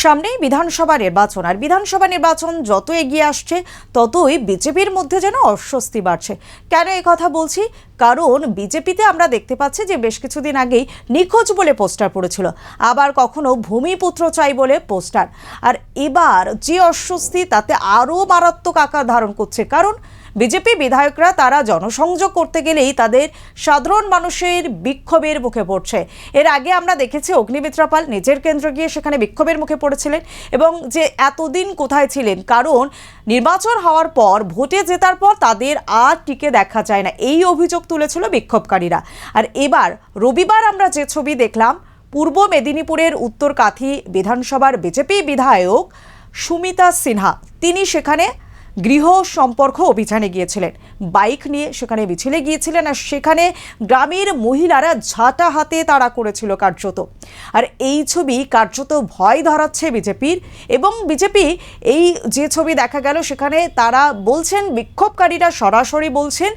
সামনেই বিধানসভা নির্বাচন, আর বিধানসভা নির্বাচন যত এগিয়ে আসছে ততই বিজেপির মধ্যে যেন অস্বস্তি বাড়ছে। কেন এই কথা বলছি? কারণ বিজেপিতে আমরা দেখতে পাচ্ছি যে বেশ কিছুদিন আগেই নিখোঁজ বলে পোস্টার পড়েছিল, আবার কখনো ভূমিপুত্র চাই বলে পোস্টার। আর এবার যে অস্বস্তি তাতে আরও মারাত্মক আকার ধারণ করছে, কারণ বিজেপি বিধায়করা তারা জনসংযোগ করতে গেলেই তাদের সাধারণ মানুষের বিক্ষোভের মুখে পড়ছে। এর আগে আমরা দেখেছি অগ্নিমিত্রা পাল নিজের কেন্দ্রে গিয়ে সেখানে বিক্ষোভের মুখে পড়েছিলেন, এবং যে এতদিন কোথায় ছিলেন, কারণ নির্বাচন হওয়ার পর, ভোটে জেতার পর তাদের আর টিকে দেখা যায় না, এই অভিযোগ তুলেছিল বিক্ষোভকারীরা। আর এবার রবিবার আমরা যে ছবি দেখলাম, পূর্ব মেদিনীপুরের উত্তর কাথি বিধানসভার বিজেপি বিধায়ক সুমিতা সিনহা, তিনি সেখানে গৃহ সম্পর্ক অভিযানে গিয়েছিলেন, বাইক নিয়ে সেখানে মিছিলে গিয়েছিলেন, আর সেখানে গ্রামের মহিলারা ঝাঁটা হাতে তাড়া করেছিল কার্যত। আর এই ছবি কার্যত ভয় ধরাচ্ছে বিজেপির, এবং বিজেপি এই যে ছবি দেখা গেল সেখানে তারা বলছেন, বিক্ষোভকারীরা সরাসরি বলছেন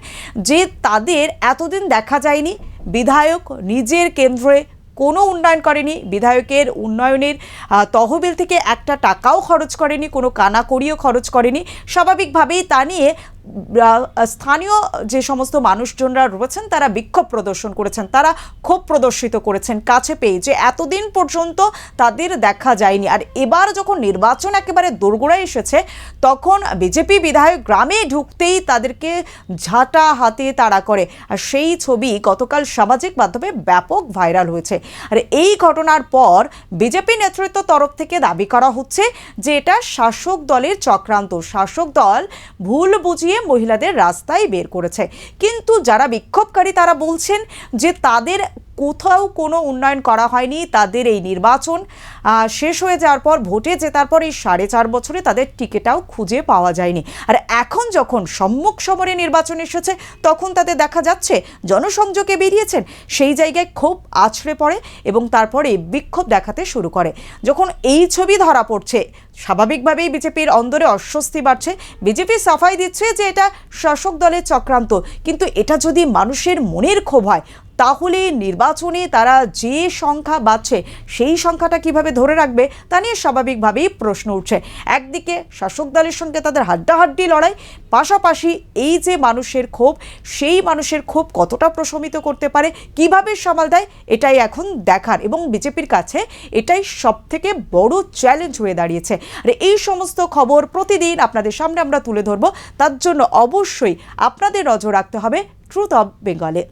যে তাদের এতদিন দেখা যায়নি, বিধায়ক নিজের কেন্দ্রে কোনো উন্নয়ন করেনি, বিধায়কের উন্নয়নের তহবিল থেকে একটা টাকাও খরচ করেনি, কোনো কানাকড়িও খরচ করেনি। স্বাভাবিকভাবেই তা নিয়ে স্থানীয় যে সমস্ত মানুষজনরা রয়েছেন তারা বিক্ষোভ প্রদর্শন করেছেন, তারা ক্ষোভ প্রদর্শিত করেছেন কাছে পেয়ে, যে এতদিন পর্যন্ত তাদের দেখা যায়নি। আর এবার যখন নির্বাচন একেবারে দোরগোড়ায় এসেছে, তখন বিজেপি বিধায়ক গ্রামে ঢুকতেই তাদেরকে ঝাঁটা হাতে তাড়া করে। আর সেই ছবি গতকাল সামাজিক মাধ্যমে ব্যাপক ভাইরাল হয়েছে। আর এই ঘটনার পর বিজেপি নেতৃত্ব তরফ থেকে দাবি করা হচ্ছে যে এটা শাসক দলের চক্রান্ত, শাসক দল ভুল বুঝিয়ে মহিলাদের রাস্তায় বের করেছে। কিন্তু যারা বিক্ষোভকারী তারা বলছেন যে তাদের কোথাও কোনো উন্নয়ন করা হয়নি, তাদের এই নির্বাচন শেষ হয়ে যাওয়ার পর, ভোটে জেতার পর এই 4.5 বছরে তাদের টিকিটাও খুঁজে পাওয়া যায়নি। আর এখন যখন সম্মুখ সমরে নির্বাচন এসেছে, তখন তাদের দেখা যাচ্ছে জনসংযোগে বেরিয়েছেন, সেই জায়গায় ক্ষোভ আছড়ে পড়ে এবং তারপরে বিক্ষোভ দেখাতে শুরু করে। যখন এই ছবি ধরা পড়ছে, স্বাভাবিকভাবেই বিজেপির অন্দরে অস্বস্তি বাড়ছে। বিজেপি সাফাই দিচ্ছে যে এটা শাসক দলের চক্রান্ত, কিন্তু এটা যদি মানুষের মনের ক্ষোভ হয়, তাহলে নির্বাচনে তারা যে সংখ্যা বাড়ছে সেই সংখ্যাটা কিভাবে ধরে রাখবে তা নিয়ে স্বাভাবিকভাবেই প্রশ্ন উঠছে। একদিকে শাসক দলের সঙ্গে তাদের হাড্ডাহাড্ডি লড়াই, পাশাপাশি এই যে মানুষের ক্ষোভ, সেই মানুষের ক্ষোভ কতটা প্রশমিত করতে পারে, কিভাবে সামাল দেয়, এটাই এখন দেখার, এবং বিজেপির কাছে এটাই সবথেকে বড় চ্যালেঞ্জ হয়ে দাঁড়িয়েছে। আর এই সমস্ত খবর প্রতিদিন আপনাদের সামনে আমরা তুলে ধরবো, তার জন্য অবশ্যই আপনাদের নজর রাখতে হবে ট্রুথ অফ বেঙ্গলে।